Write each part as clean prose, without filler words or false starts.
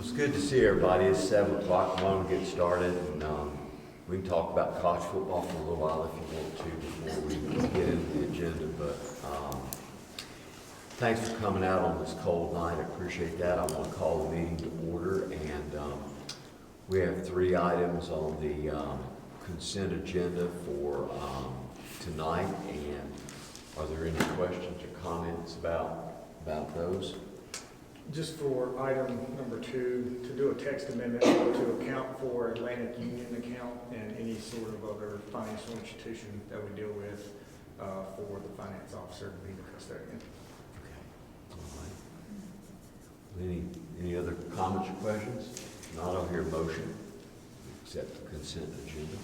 Well, it's good to see everybody. It's 7 o'clock. Why don't we get started? And we can talk about college football for a little while if you want to before we get into the agenda. But thanks for coming out on this cold night. I appreciate that. I want to call the meeting to order. And we have 3 items on the consent agenda for tonight. And are there any questions or comments about those? Just for item number 2, to do a text amendment to account for Atlantic Union account and any sort of other financial institution that we deal with for the finance officer to be the custodian. Okay. All right. Any other comments or questions? If not, I'll hear a motion to accept the consent agenda.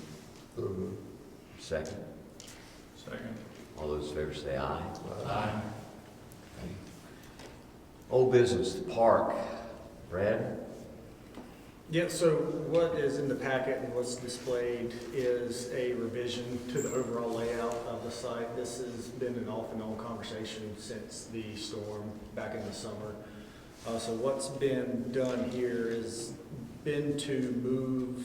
Second. Second. All those in favor say aye. Aye. Okay. Old business, the park. Brad? Yeah, so what is in the packet and what's displayed is a revision to the overall layout of the site. This has been an off and on conversation since the storm back in the summer. So what's been done here is been to move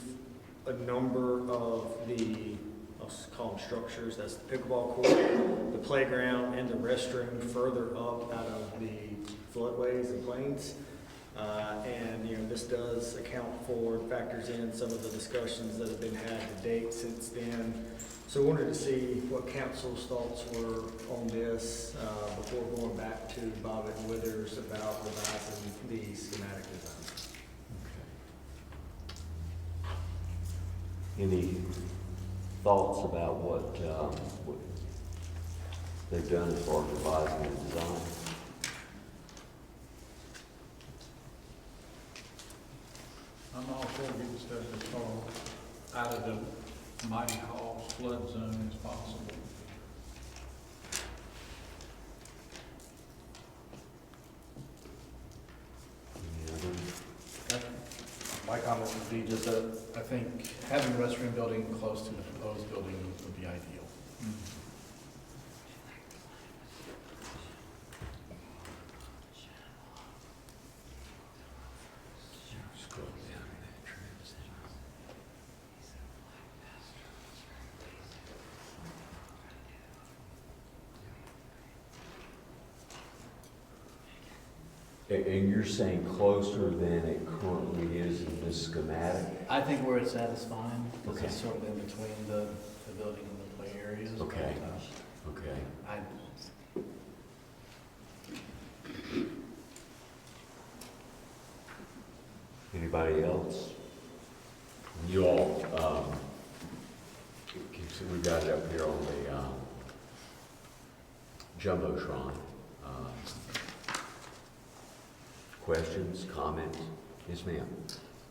a number of the, I'll call them structures, that's the pickleball court, the playground, and the restroom further up out of the floodways and plains. And this does account for, factors in some of the discussions that have been had to date since then. So I wanted to see what council's thoughts were on this before going back to Bob and Withers about revising the schematic design. Okay. Any thoughts about what they've done as far as revising the design? I'm all for getting stuff as far out of the mighty Hall's flood zone as possible. Any other? My comment would be just that I think having a restroom building close to the proposed building would be ideal. Scroll down to that transition. And you're saying closer than it currently is in this schematic? I think where it's at is fine, because Okay. it's sort of in between the building and the play areas. Okay. But, Okay. I, Anybody else? You all, so we got it up here on the Jumbotron. Questions, comments? Yes, ma'am.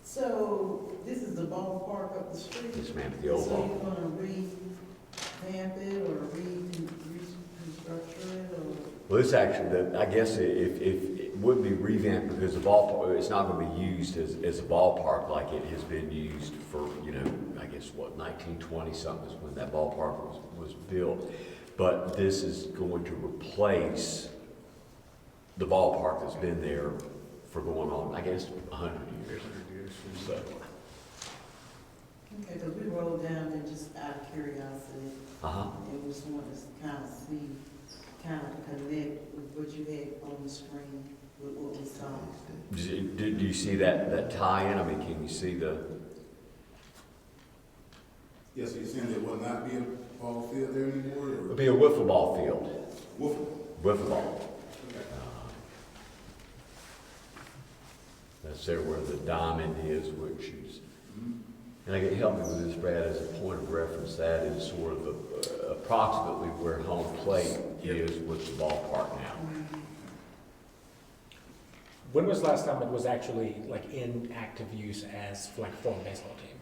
So this is the ballpark up the street? Yes, ma'am, the old So ball. you're gonna revamp it or restructure it or? Well, this actually, I guess if it wouldn't be revamped because the ballpark, it's not going to be used as a ballpark like it has been used for, I guess, 1920 something is when that ballpark was built. But this is going to replace the ballpark that's been there for going on, I guess, 100 years. So, Okay, because we rode down there just out of curiosity. And we just wanted to kind of see, kind of connect with what you had on the screen with what we saw. do you see that tie-in? I mean, can you see the? Yes, you're saying there will not be a ball field there anymore? It'll be a wiffle ball field. Wiffle ball. Okay. That's there where the diamond is, which is, and I can help me with this, Brad, as a point of reference. That is sort of approximately where home plate is with the ballpark now. When was the last time it was actually like in active use as like for a baseball team?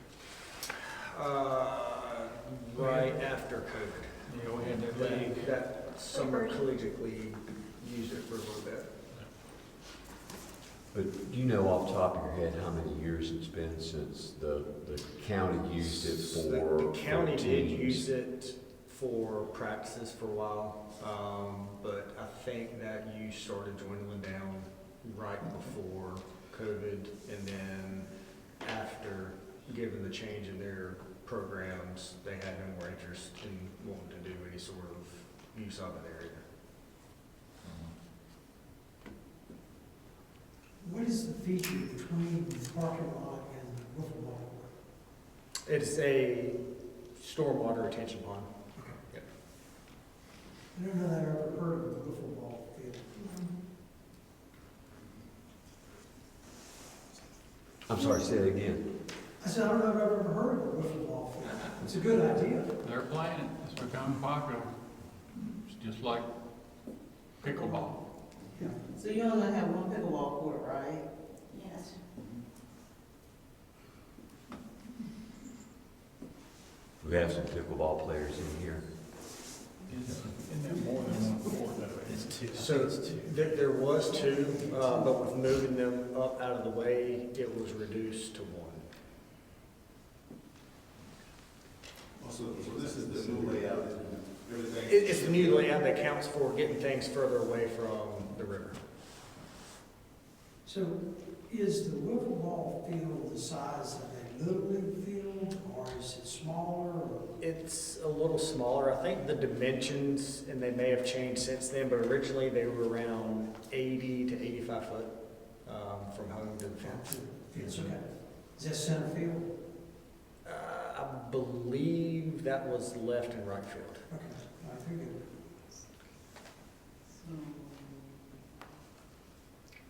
Right after COVID. We had that league. That summer collegiately used it for a little bit. But do you know off the top of your head how many years it's been since the county used it for The county did teams? use it for practices for a while, but I think that use started dwindling down right before COVID COVID, and then after, given the change in their programs, they had no more interest in wanting to do any sort of use of it there either. What is the feature between the parking lot and the wiffle ball court? It's a stormwater retention pond. I don't know that I've ever heard of a wiffle ball field. I'm sorry, say it again. I said, I don't know if I've ever heard of a wiffle ball field. It's a good idea. They're playing it, it's become popular. It's just like pickleball. Yeah. So you only have one pickleball court, right? Yes. We have some pickleball players in here. Isn't there more than one court though? It's two. So there was two, but with moving them up out of the way, it was reduced to one. So this is the new layout, isn't it? Everything. It's the new layout that accounts for getting things further away from the river. So is the wiffle ball field the size of a little league field, or is it smaller? Or? It's a little smaller. I think the dimensions, and they may have changed since then, but originally they were around 80 to 85 foot from home to the fence. Fields, okay. Is that center field? I believe that was left and right field. Okay, all right, very good. So,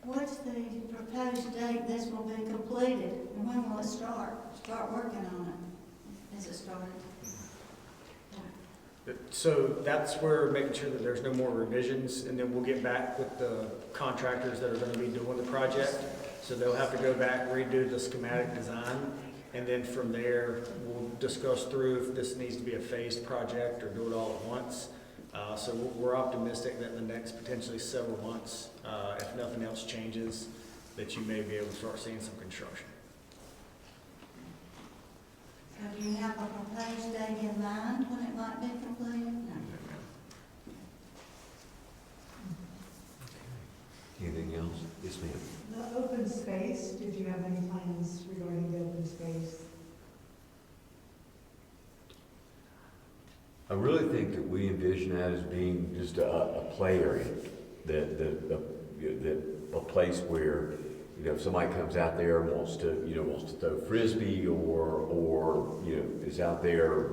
What's the proposed date this will be completed, and when will it start working on it? Is it started? So that's where making sure that there's no more revisions, and then we'll get back with the contractors that are gonna be doing the project. So they'll have to go back, redo the schematic design, and then from there, we'll discuss through if this needs to be a phased project or do it all at once. So we're optimistic that in the next potentially several months, if nothing else changes, that you may be able to start seeing some construction. So do you have a proposed date in mind when it might be completed? No. Anything else? Yes, ma'am. The open space, did you have any plans regarding the open space? I really think that we envision that as being just a play area, that a place where, you know, if somebody comes out there and wants to throw frisbee or is out there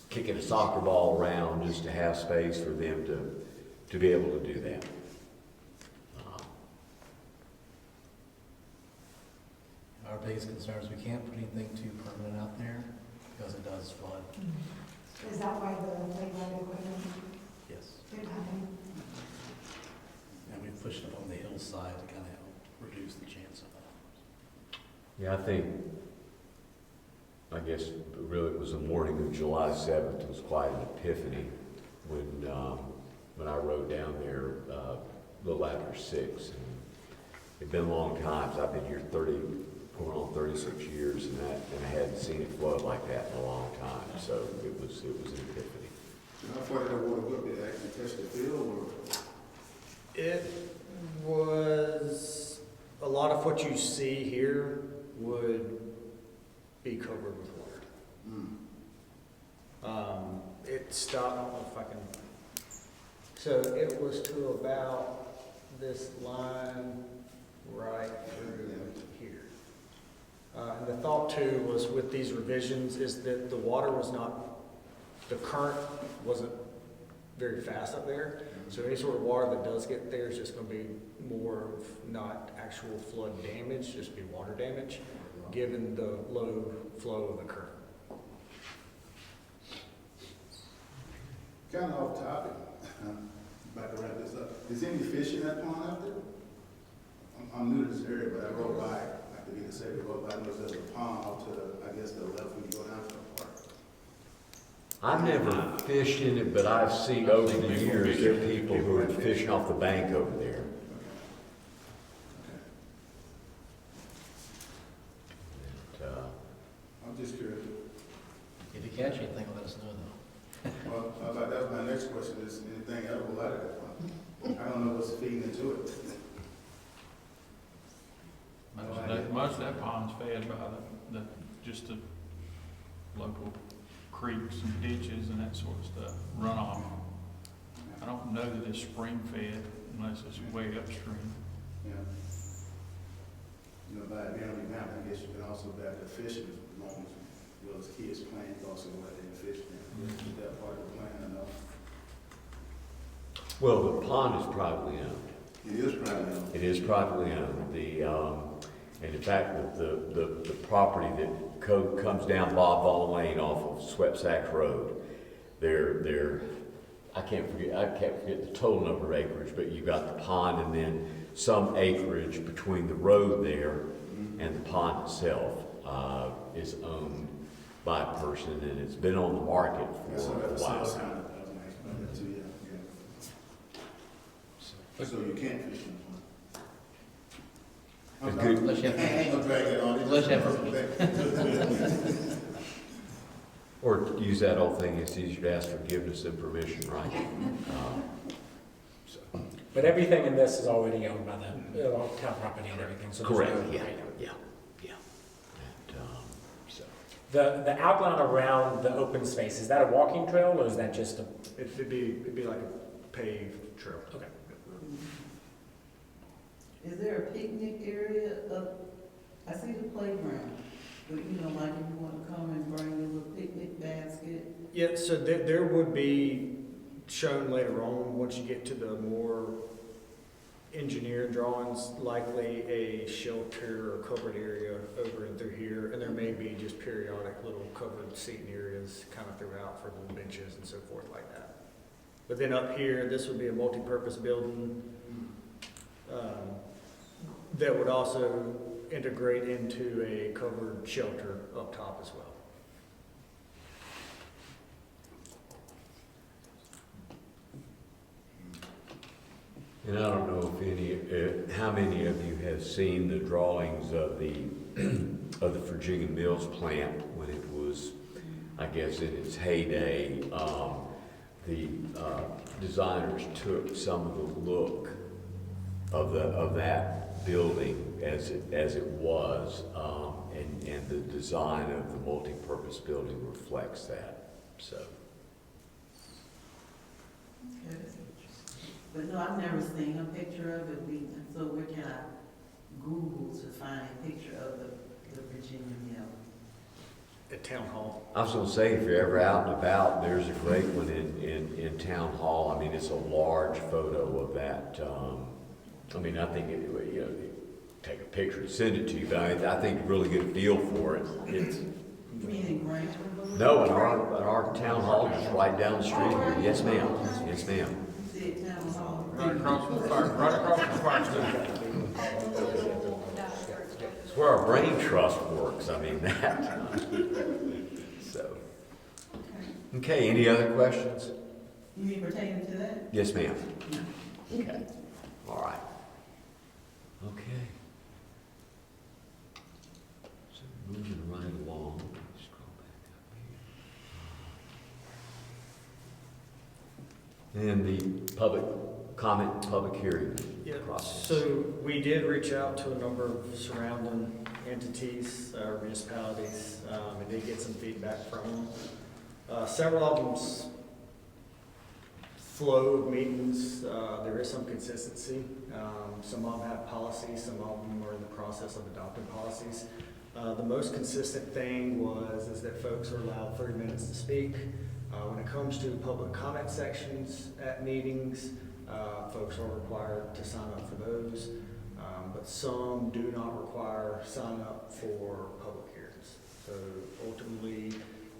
kicking a soccer ball around, just to have space for them to be able to do that. Our biggest concern is we can't put anything too permanent out there because it does flood. Is that why the playground equipment Yes. did happen? And we pushed it on the hillside to kind of help reduce the chance of that. Yeah, I guess really it was the morning of July 7th, it was quite an epiphany when I rode down there a little after 6. And it'd been a long time, so I've been here going on 36 years, and I hadn't seen it flood like that in a long time, so it was an epiphany. How far did the water go? Did it actually touch the field or? It was, a lot of what you see here would be covered with water. It stopped, I don't know if I can, so it was to about this line right through here. And the thought too was with these revisions is that the water was not, the current wasn't very fast up there. So any sort of water that does get there is just gonna be more of not actual flood damage, just be water damage, given the low flow of the current. Kind of off topic, about to wrap this up. Is any fish in that pond out there? I'm new to this area, but I rode by, like to be the same, rode by, there's a pond out to the, I guess, the left when you go down to the park. I've never fished in it, but I've seen over the years, there are people who are fishing off the bank over there. And, I'm just curious. If you catch anything, let us know though. Well, that was my next question, is anything edible out of that pond? I don't know what's feeding into it. most of that pond's fed by just the local creeks and ditches and that sort of stuff, runoff. I don't know that it's spring fed unless it's way upstream. Yeah. You know, by being on the map, I guess you can also back to fishing as long as, you know, as kids playing, also go out there and fish. Is that part of the plan enough? Well, the pond is privately owned. It is privately owned. It is privately owned. And in fact, the property that comes down Bob Vaughn Lane off of Swepsonville Road, I can't forget the total number of acreage, but you've got the pond and then some acreage between the road there and the pond itself is owned by a person, and it's been on the market for a while. So you can't fish in the It's pond? good. Unless you have, Ain't gonna drag it on. unless you have, Or use that old thing, it's easier to ask forgiveness than permission, right? But everything in this is already owned by the town property and everything, so. there's Correct, no- yeah. And, so, The outline around the open space, is that a walking trail or is that just a? It'd be like a paved trail. Okay. Is there a picnic area I see the playground, but you know, like if you want to come and bring your little picnic basket. Yeah, so there would be shown later on, once you get to the more engineered drawings, likely a shelter or covered area over and through here, and there may be just periodic little covered seating areas kind of throughout for little benches and so forth like that. But then up here, this would be a multi-purpose building that would also integrate into a covered shelter up top as well. and I don't know if how many of you have seen the drawings of the Virginia Mills plant when it was, I guess, in its heyday. The designers took some of the look of that building as it was, and the design of the multi-purpose building reflects that. So. Okay. But no, I've never seen a picture of it, so where can I Google to find a picture of the Virginia Mill? At Town Hall. I was gonna say, if you're ever out and about, there's a great one in Town Hall. I mean, it's a large photo of that. I mean, I think take a picture and send it to you, but I think you really get a feel for it. It's, You mean in Grantwood? no, in our town hall, just right down the street here. Yes, ma'am. Yes, ma'am. You said Town Hall. Right across from the fire station. It's where our brain trust works. I mean, that. So. Okay, any other questions? You mean pertaining to that? Yes, ma'am. No. Okay. All right. Okay. So moving right along. Scroll back up here. And the public comment, public hearing Yeah, process. so we did reach out to a number of surrounding entities, municipalities, and did get some feedback from them. Several of them's flow of meetings, there is some consistency. Some of them have policies, some of them are in the process of adopting policies. The most consistent thing is that folks are allowed 30 minutes to speak. When it comes to public comment sections at meetings, folks are required to sign up for those, but some do not require sign up for public hearings. So ultimately,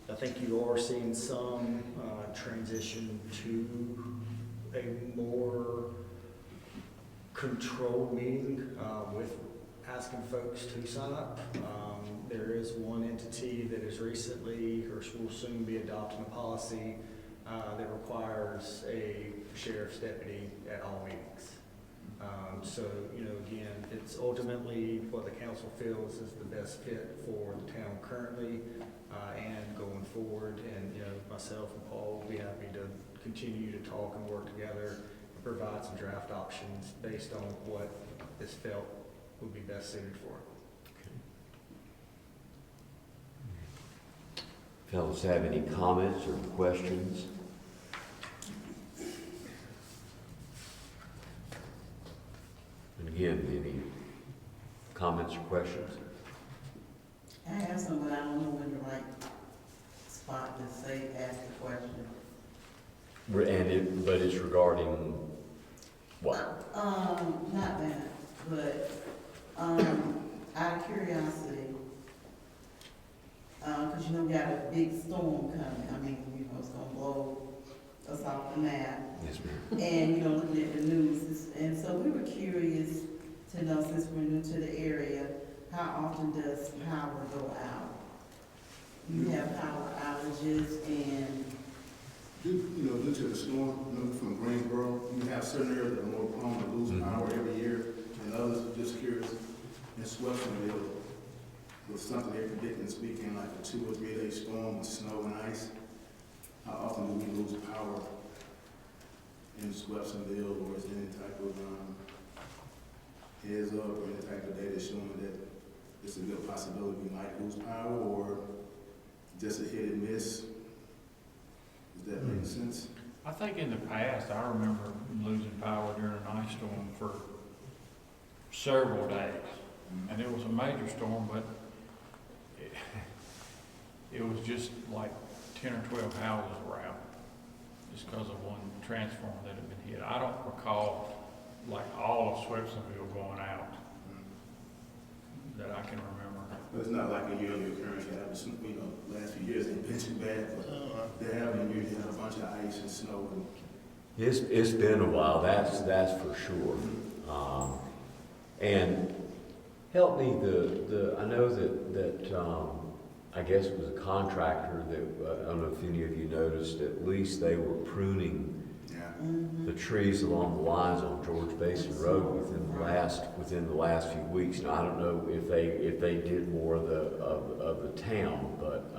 I think you are seeing some transition to a more controlled meeting with asking folks to sign up. There is one entity that is recently, or will soon be adopting a policy that requires a sheriff's deputy at all meetings. So, again, it's ultimately what the council feels is the best fit for the town currently and going forward. And, myself and Paul will be happy to continue to talk and work together and provide some draft options based on what is felt would be best suited for it. fellas have any comments or questions? And again, any comments or questions? I have some, but I don't know when the right spot to say, ask the question. But it's regarding what? Not that, but, out of curiosity, cause you know we got a big storm coming, I mean, you know, it's gonna blow us off the map. Yes, ma'am. And, you know, looking at the news, and so we were curious to know, since we're new to the area, how often does power go out? You have power outages and, Due to the storm, from Greensboro, you have certain areas that are more prone to lose power every year, and others are just curious. In Swepsonville, with something they're predicting, speaking like a 2 or 3 day storm with snow and ice, how often do we lose power in Swepsonville, or is there any type of heads up or any type of data showing that it's a good possibility we might lose power, or just a hit and miss? Does that make sense? I think in the past, I remember losing power during an ice storm for several days. And it was a major storm, but it was just like 10 or 12 houses were out just because of one transformer that had been hit. I don't recall like all of Swepsonville going out that I can remember. But it's not like a yearly occurrence. You have, last few years ain't been too bad, but they have been usually have a bunch of ice and snow. And It's been a while, that's for sure. And help me, I know that I guess it was a contractor that, I don't know if any of you noticed, at least they were pruning the trees along the lines on George Basin Road within the last few weeks. Now, I don't know if they did more of the town, but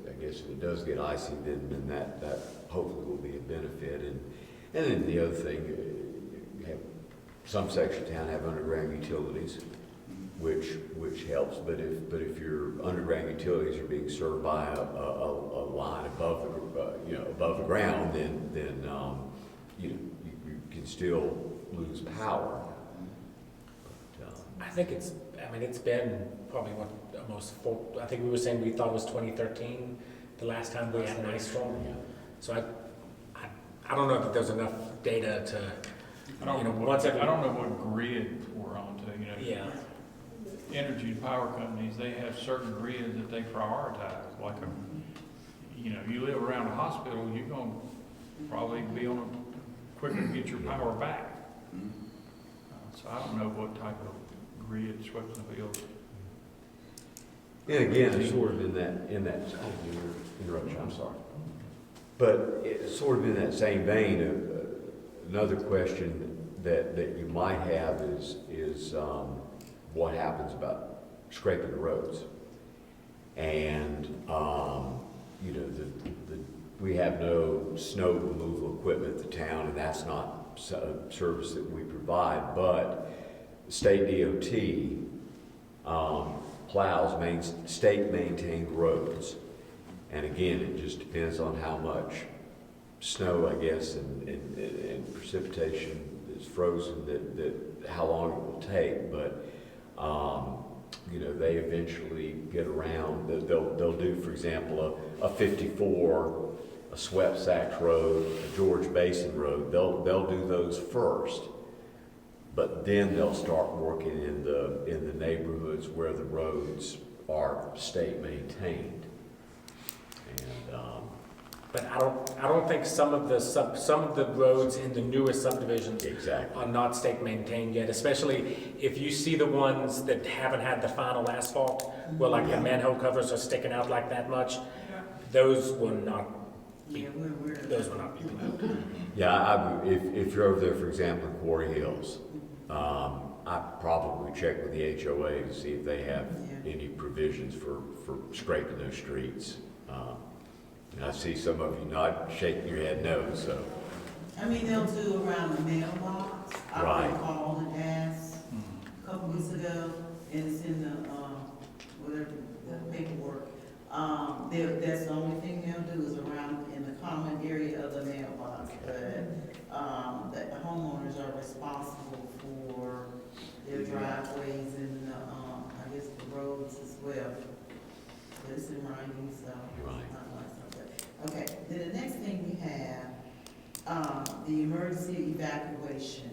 I guess if it does get icy, then that hopefully will be a benefit. And then the other thing, you have some sections of town have underground utilities, which helps. But if your underground utilities are being served by a line above the ground, then you can still lose power. I think it's been probably I think we were saying we thought it was 2013, the last time we had an ice storm. Yeah. So I don't know that there's enough data to, I don't know what grid we're on to, yeah. Energy and power companies, they have certain grids that they prioritize. Like you live around a hospital, you're gonna probably be on a quicker to get your power back. So I don't know what type of grid Swepsonville. And again, it's sort of in that interruption, I'm sorry. But it's sort of in that same vein, another question that you might have is what happens about scraping the roads. And, we have no snow removal equipment at the town, and that's not a service that we provide, but state DOT plows state maintained roads. And again, it just depends on how much snow, I guess, and precipitation is frozen, that how long it will take. But they eventually get around. They'll do, for example, a 54, a Swepsack Road, a George Basin Road. They'll do those first, but then they'll start working in the neighborhoods where the roads are state maintained. And But I don't think some of the roads in the newest subdivisions exactly. are not state maintained yet, especially if you see the ones that haven't had the final asphalt, where like the manhole covers are sticking out like that much. Those will not be. Those will not be plowed. Yeah, if you're over there, for example, in Quarry Hills, I probably check with the HOA to see if they have any provisions for scraping those streets. And I see some of you not shaking your head no, so. I mean, they'll do around the mailbox. Right. I called and asked a couple weeks ago, and it's in the, whatever, the but it's in writing, so. Right. it's not like something. Okay, then the next thing we have, the emergency evacuation.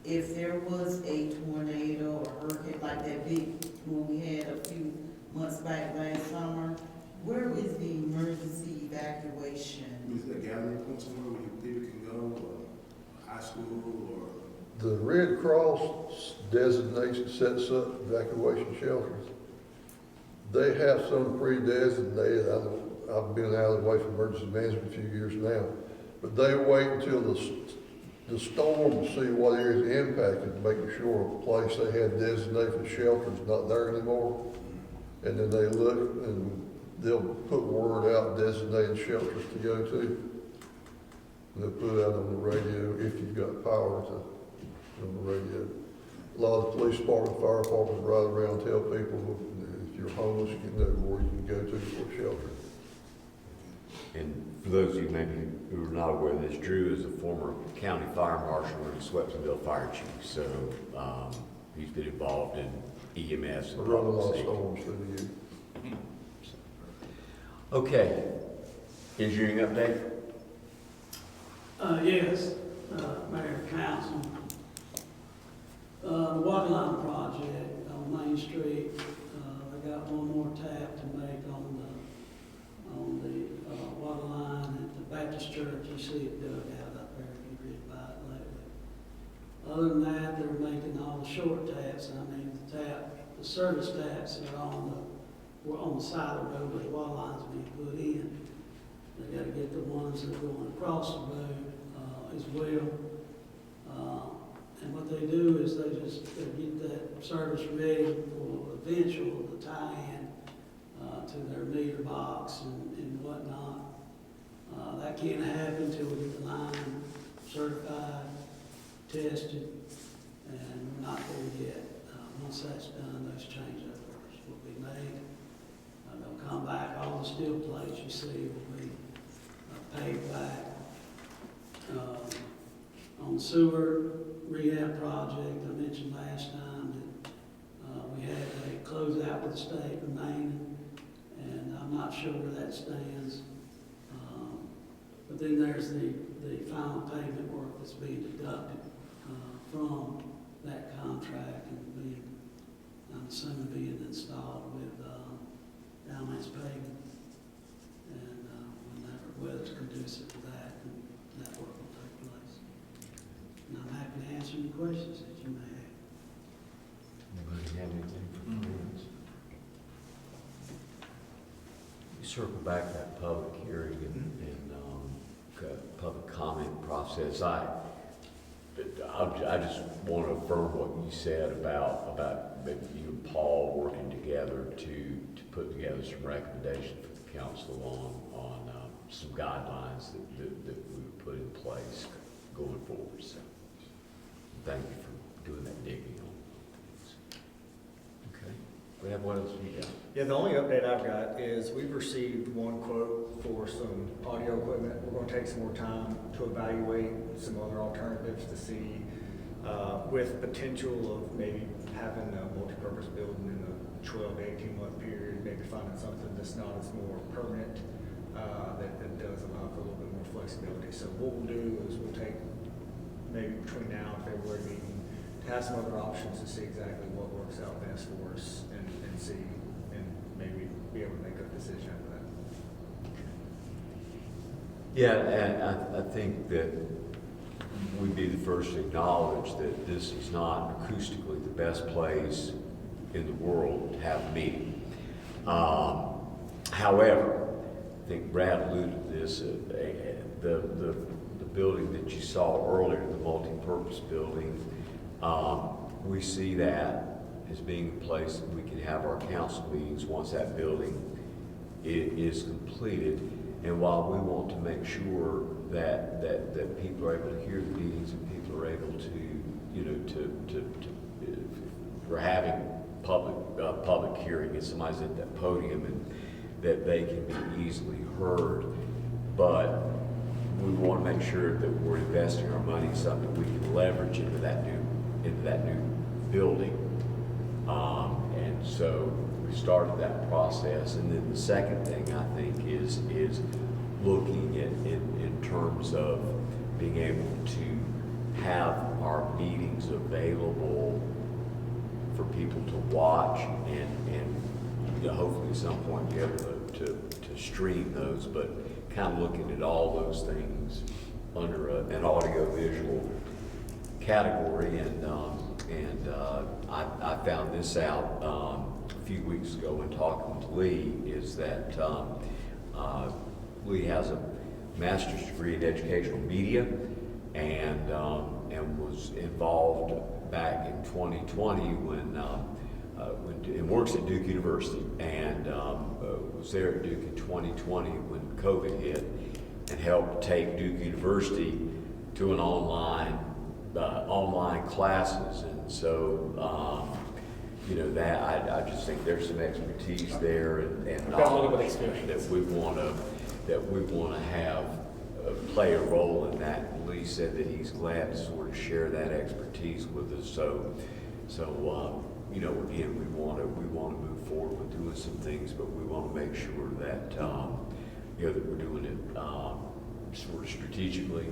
If there was a tornado or hurricane, like that big one we had a few months back last summer, where is the emergency evacuation? Is there a gathering point somewhere where people can go, or high school, or? The Red Cross designation sets up evacuation shelters. They have some pre-designated. I've been out of the way from emergency management a few years now, but they wait until the storm to see what area is impacted, making sure a place they had designated for shelter is not there anymore. And then they look and they'll put word out designated shelters to go to. And they'll put it out on the radio if you've got power to, on the radio. A lot of the police department, fire department ride around and tell people if you're homeless, you know where you can go to for shelter. And for those of you maybe who are not aware of this, Drew is a former county fire marshal and Swepsonville fire chief. So he's been involved in EMS I and run a lot public of safety. storms through the year. Okay, engineering update? Yes, Mayor, Council. The water line project on Main Street, they got one more tap to make on the water line at the Baptist Church. You see it dug out up there, if you read by it lately. Other than that, they're making all the short taps. I mean, the service taps that are on the side of the road where the water line's being put in. They gotta get the ones that are going across the road, as well. And what they do is they get that service ready for eventual to tie in, to their meter box and whatnot. That can't happen until we get the line certified, tested, and we're not there yet. Once that's done, those change orders will be made. They'll come back, all the steel plates you see will be paid back. On the sewer rehab project, I mentioned last time that we had a closeout with the state remaining, and I'm not sure where that stands. But then there's the final payment work that's being deducted from that contract and being, I'm assuming, being installed with Dalmas paving. And whenever weather's conducive to that, then that work will take place. And I'm happy to answer any questions that you may have. Anybody have anything for friends? We circle back to that public hearing and public comment process. I just want to affirm what you said about maybe you and Paul working together to put together some recommendations for the council on some guidelines that we would put in place going forward. So thank you for doing that digging on things. Okay. What else do you got? Yeah, the only update I've got is we've received one quote for some audio equipment. We're gonna take some more time to evaluate some other alternatives to see, with potential of maybe having a multi-purpose building in a 12 to 18 month period, maybe finding something that's not as more permanent, that does allow for a little bit more flexibility. So what we'll do is we'll take maybe between now and February meeting to have some other options to see exactly what works out best for us and see, and maybe be able to make a decision after that. Yeah, and I think that we'd be the first to acknowledge that this is not acoustically the best place in the world to have a meeting. However, I think Brad alluded to this, the building that you saw earlier, the multi-purpose building, we see that as being a place that we can have our council meetings once that building is completed. And while we want to make sure that people are able to hear the meetings and people are able to, we're having public hearing and somebody's at that podium and that they can be easily heard, but we want to make sure that we're investing our money in something we can leverage into that new building. And so we started that process. And then the second thing I think is looking at in terms of being able to have our meetings available for people to watch and you know, hopefully at some point be able to stream those, but kind of looking at all those things under an audio-visual category. And I found this out a few weeks ago when talking to Lee, is that Lee has a master's degree in educational media and was involved back in 2020 when works at Duke University and was there at Duke in 2020 when COVID hit and helped take Duke University to an online classes. And so you know, that I just think there's some expertise there and Got a little bit of knowledge experience. that we want to have play a role in that. And Lee said that he's glad to sort of share that expertise with us. So you know, again, we want to move forward with doing some things, but we want to make sure that you know, that we're doing it sort of strategically,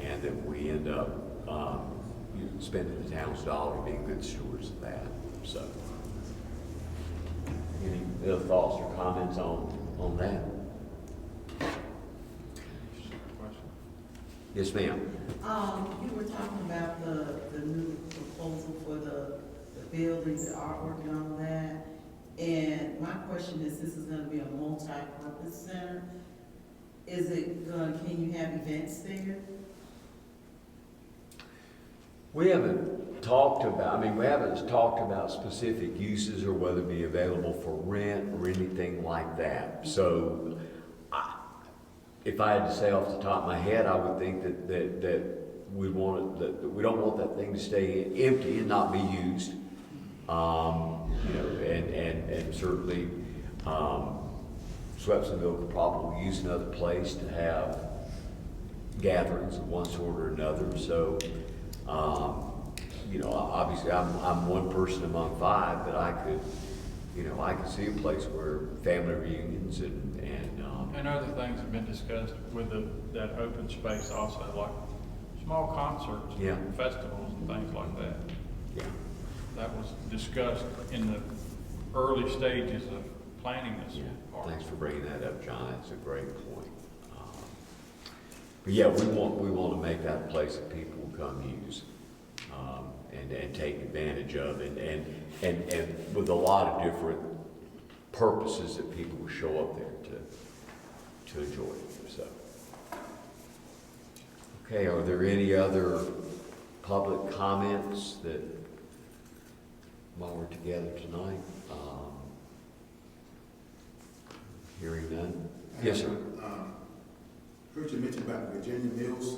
and that we end up you know, spending the town's dollar, being good stewards of that. So, any other thoughts or comments on that? Yes, ma'am. You were talking about the new proposal for the buildings, the artwork and all that. And my question is, this is gonna be a multi-purpose center. Can you have events there? We haven't talked about specific uses or whether it be available for rent or anything like that. So if I had to say off the top of my head, I would think that we don't want that thing to stay empty and not be used. You know, and certainly Swepsonville could probably use another place to have gatherings of one sort or another. So you know, obviously I'm one person among five, but I could see a place where family reunions and other things have been discussed with that open space also, like small concerts, Yeah. and festivals and things like that. yeah. That was discussed in the early stages of planning this Yeah, part. thanks for bringing that up, John. It's a great point. But yeah, we want to make that a place that people will come use and take advantage of, and with a lot of different purposes that people will show up there to enjoy. So, okay, are there any other public comments that while we're together tonight? Hearing none. Yes, sir. Heard you mention about Virginia Mills.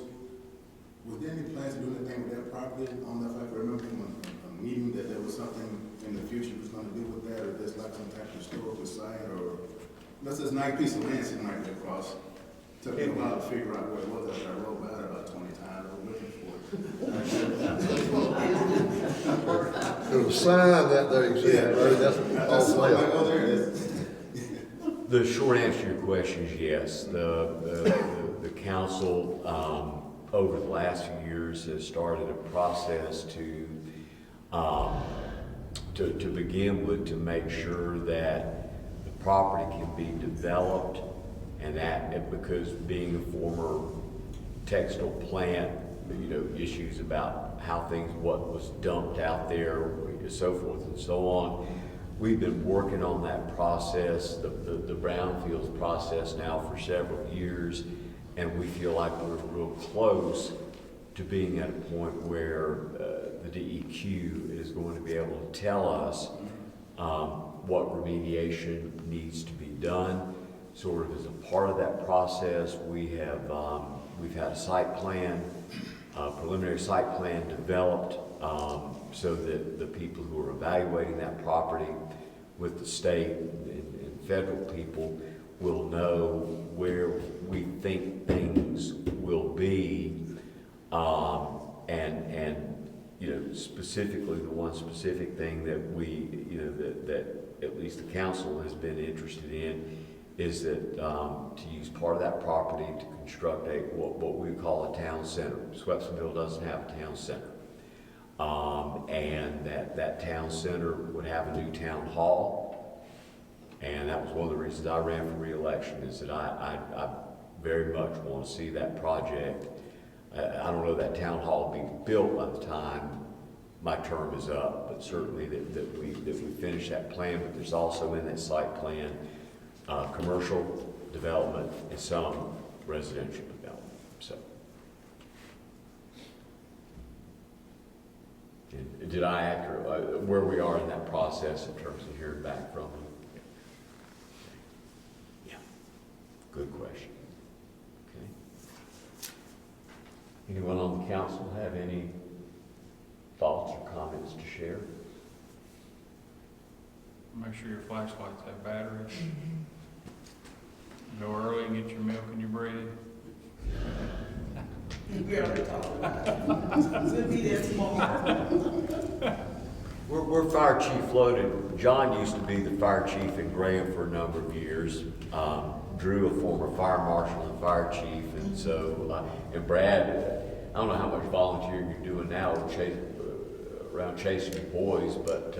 Was there any plans to do anything with that property? I don't know if I can remember from a meeting that there was something in the future was going to do with that, or just like some type of historical site, or that's this nice piece of land sitting right there across. Took me a while to figure out where it was after I rode by it about 20 times. I was looking for it. There's a sign that there exists, right? That's all Like, left. oh, there it is. The short answer to your question is yes. The council, over the last few years, has started a process to begin with, to make sure that the property can be developed, and that, because being a former textile plant, you know, issues about what was dumped out there, so forth and so on. We've been working on that process, the brownfields process now for several years, and we feel like we're real close to being at a point where the DEQ is going to be able to tell us what remediation needs to be done. Sort of as a part of that process, we've had a site plan, preliminary site plan developed, so that the people who are evaluating that property with the state and federal people will know where we think things will be, and you know, specifically the one specific thing that we, you know, that at least the council has been interested in, is that, to use part of that property to construct what we call a town center. Swepsonville doesn't have a town center. And that town center would have a new town hall. And that was one of the reasons I ran for re-election, is that I very much want to see that project. I don't know that town hall being built by the time my term is up, but certainly that we finish that plan. But there's also in that site plan, commercial development and some residential development, so. Did I accurately, where we are in that process in terms of hearing back from them? Yeah, good question. Okay. Anyone on the council have any thoughts or comments to share? Make sure your flashlights have batteries. Go early and get your milk and your bread. We already talked about it. We'll be there tomorrow. We're fire chief loaded. John used to be the fire chief in Graham for a number of years. Drew, a former fire marshal and fire chief, and so, and Brad, I don't know how much volunteering you're doing now around chasing your boys, but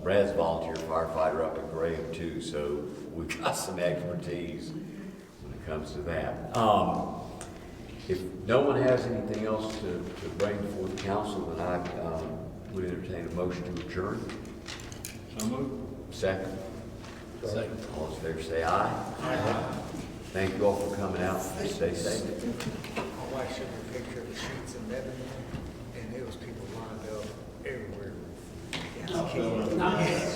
Brad's a volunteer firefighter up in Graham too, so we've got some expertise when it comes to that. If no one has anything else to bring before the council, then I would entertain a motion to adjourn. So moved. Second. Second. All those in favor say aye. Aye. Thank you all for coming out. Stay safe. My wife showed me a picture of the sheets in Lebanon, and there was people lined up everywhere. No, not yet.